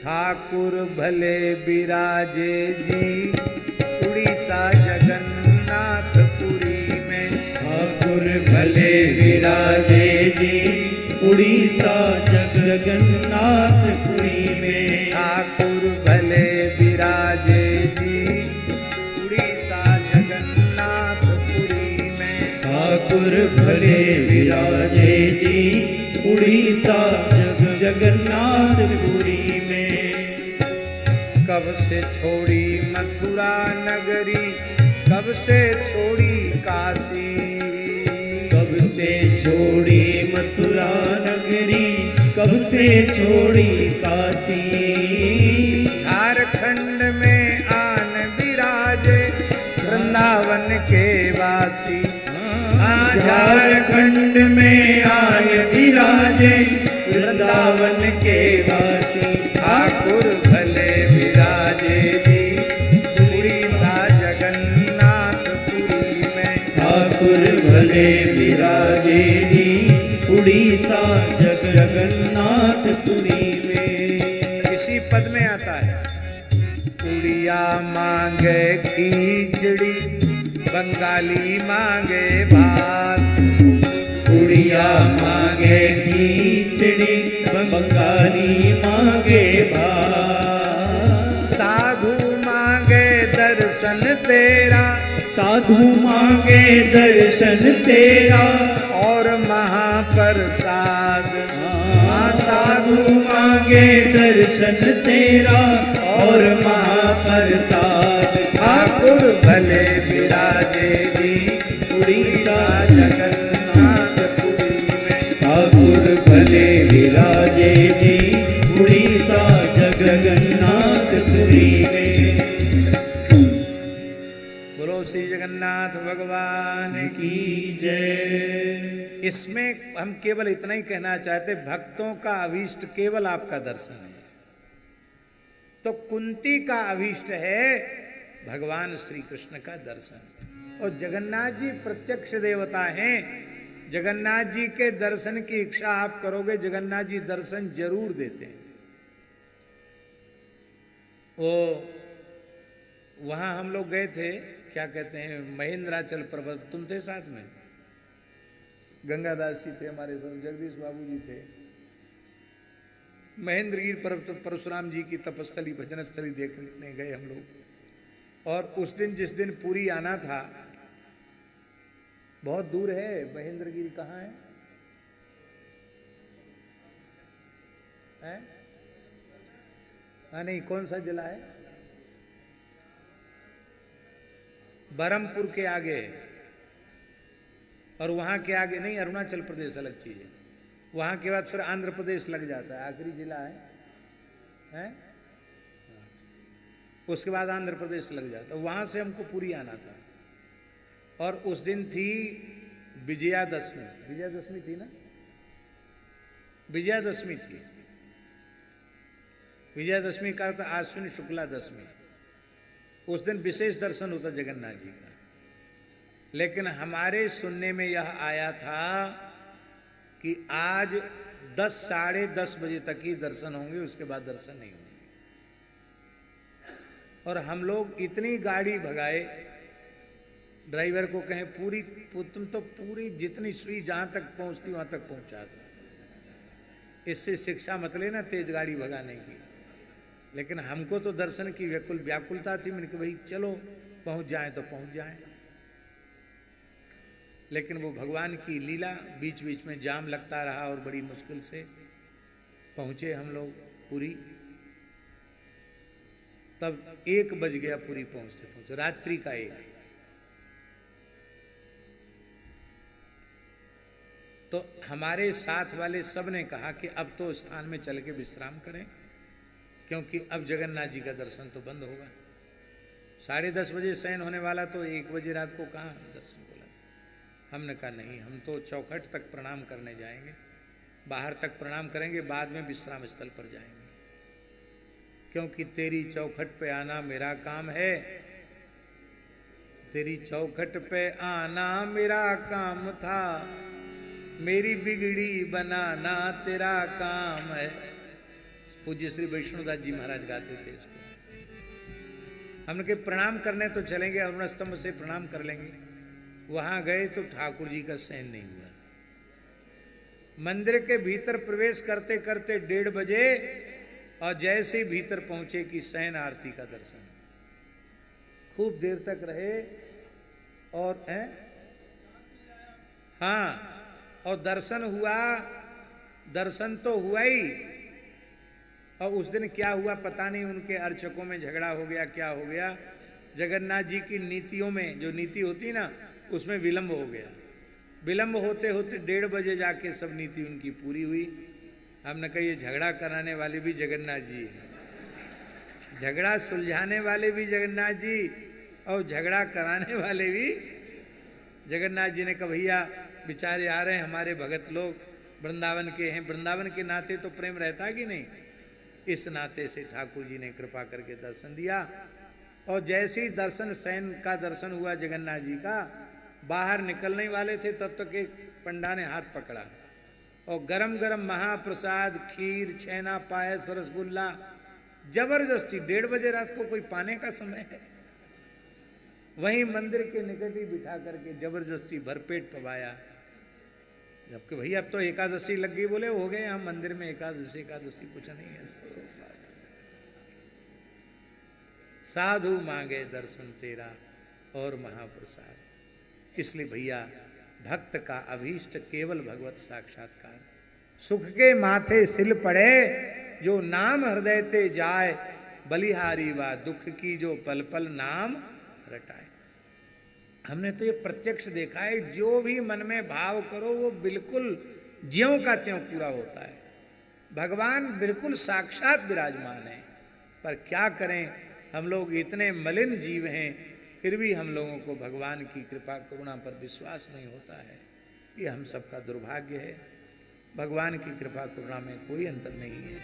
ठाकुर भले विराजे जी उड़ीसा जगन्नाथपुरी में। ठाकुर भले विराजे जी उड़ीसा जगन्नाथपुरी में। ठाकुर भले विराजे जी उड़ीसा जगन्नाथपुरी में। ठाकुर भले विराजे जी उड़ीसा जगन्नाथपुरी में। कब से छोड़ी मथुरा नगरी, कब से छोड़ी काशी। कब से छोड़ी मथुरा नगरी, कब से छोड़ी काशी। झारखंड में आन विराजे वृंदावन के वासी। झारखंड में आन विराजे वृंदावन के वासी। ठाकुर भले विराजे जी उड़ीसा जगन्नाथपुरी में। ठाकुर भले विराजे जी उड़ीसा जगन्नाथपुरी में। इसी पद में आता है उड़िया मांगे खिचड़ी, बंगाली मांगे भात। उड़िया मांगे खिचड़ी, बंगाली मांगे भात। साधु मांगे दर्शन तेरा, साधु मांगे दर्शन तेरा और महाप्रसाद। साधु मांगे दर्शन तेरा और महाप्रसाद। ठाकुर भले विराजे जी उड़ीसा जगन्नाथपुरी में। ठाकुर भले विराजे जी उड़ीसा जगन्नाथपुरी में। बोलो श्री जगन्नाथ भगवान की। की जय। इसमें हम केवल इतना ही कहना चाहते, भक्तों का अभीष्ट केवल आपका दर्शन है। तो कुंती का अभीष्ट है भगवान श्री कृष्ण का दर्शन। और जगन्नाथ जी प्रत्यक्ष देवता हैं। जगन्नाथ जी के दर्शन की इच्छा आप करोगे, जगन्नाथ जी दर्शन जरूर देते हैं। वो वहां हम लोग गए थे, क्या कहते हैं, महेंद्राचल पर्वत। तुम थे साथ में? गंगादास जी थे हमारे साथ, जगदीश बाबू जी थे। महेंद्रगिरी पर्वत परशुराम जी की तपस्थली भजन स्थली देखने गए हम लोग। और उस दिन जिस दिन पूरी आना था, बहुत दूर है महेंद्रगिरी। कहाँ है? हाँ नहीं, कौन सा जिला है? बरहमपुर के आगे है। और वहां के आगे नहीं, अरुणाचल प्रदेश अलग चीज है। वहां के बाद फिर आंध्र प्रदेश लग जाता है, आखिरी जिला है? उसके बाद आंध्र प्रदेश लग जाता है। वहां से हमको पूरी आना था। और उस दिन थी विजयादशमी। विजयादशमी थी ना? विजयादशमी थी। विजयादशमी का अर्थ आश्विन शुक्ला दशमी। उस दिन विशेष दर्शन होता जगन्नाथ जी का। लेकिन हमारे सुनने में यह आया था कि आज 10 साढ़े 10 बजे तक ही दर्शन होंगे, उसके बाद दर्शन नहीं होंगे। और हम लोग इतनी गाड़ी भगाए, ड्राइवर को कहें पूरी, तुम तो पूरी जितनी सुई जहां तक पहुंचती वहां तक पहुंचा दो। इससे शिक्षा मत लेना तेज गाड़ी भगाने की। लेकिन हमको तो दर्शन की व्याकुलता थी। मैंने कहा भाई चलो पहुंच जाएं तो पहुंच जाएं। लेकिन वो भगवान की लीला, बीच बीच में जाम लगता रहा और बड़ी मुश्किल से पहुंचे हम लोग पुरी। तब 1 बज गया पुरी पहुंचते पहुंचते, रात्रि का 1। तो हमारे साथ वाले सब ने कहा कि अब तो स्थान में चल के विश्राम करें, क्योंकि अब जगन्नाथ जी का दर्शन तो बंद होगा। 10:30 बजे शयन होने वाला, तो 1 बजे रात को कहाँ दर्शन बोला। हमने कहा नहीं, हम तो चौखट तक प्रणाम करने जाएंगे, बाहर तक प्रणाम करेंगे, बाद में विश्राम स्थल पर जाएंगे, क्योंकि तेरी चौखट पे आना मेरा काम है। तेरी चौखट पे आना मेरा काम था, मेरी बिगड़ी बनाना तेरा काम है। पूज्य श्री वैष्णोदास जी महाराज गाते थे इसको। हमने के प्रणाम करने तो चलेंगे, अरुण स्तंभ से प्रणाम कर लेंगे। वहां गए तो ठाकुर जी का शयन नहीं हुआ था। मंदिर के भीतर प्रवेश करते करते 1:30 बजे और जैसे ही भीतर पहुंचे कि शयन आरती का दर्शन। खूब देर तक रहे और हाँ, और दर्शन हुआ, दर्शन तो हुआ ही। और उस दिन क्या हुआ पता नहीं, उनके अर्चकों में झगड़ा हो गया, क्या हो गया। जगन्नाथ जी की नीतियों में जो नीति होती ना, उसमें विलंब हो गया। विलंब होते होते 1:30 बजे जाके सब नीति उनकी पूरी हुई। हमने कहा ये झगड़ा कराने वाले भी जगन्नाथ जी हैं, झगड़ा सुलझाने वाले भी जगन्नाथ जी और झगड़ा कराने वाले भी जगन्नाथ जी ने कहा भैया बेचारे आ रहे हैं हमारे भगत लोग, वृंदावन के हैं, वृंदावन के नाते तो प्रेम रहता कि नहीं। इस नाते से ठाकुर जी ने कृपा करके दर्शन दिया। और जैसे ही दर्शन, शयन का दर्शन हुआ जगन्नाथ जी का, बाहर निकलने वाले थे तब तक एक पंडा ने हाथ पकड़ा और गरम गरम महाप्रसाद, खीर, छेना, पायस, रसगुल्ला जबरदस्ती 1:30 बजे रात को कोई पाने का समय है, वहीं मंदिर के निकट ही बिठा करके जबरदस्ती भरपेट पवाया। जबकि भैया अब तो एकादशी लग गई, बोले हो गए हम मंदिर में एकादशी कुछ नहीं है। साधु मांगे दर्शन तेरा और महाप्रसाद। इसलिए भैया भक्त का अभीष्ट केवल भगवत साक्षात्कार। सुख के माथे सिल पड़े जो नाम हृदय ते जाए, बलिहारी वा दुख की जो पल पल नाम रटाए। हमने तो ये प्रत्यक्ष देखा है, जो भी मन में भाव करो वो बिल्कुल ज्यों का त्यों पूरा होता है। भगवान बिल्कुल साक्षात विराजमान है। पर क्या करें, हम लोग इतने मलिन जीव हैं, फिर भी हम लोगों को भगवान की कृपा करुणा पर विश्वास नहीं होता है। ये हम सबका दुर्भाग्य है। भगवान की कृपा करुणा में कोई अंतर नहीं है।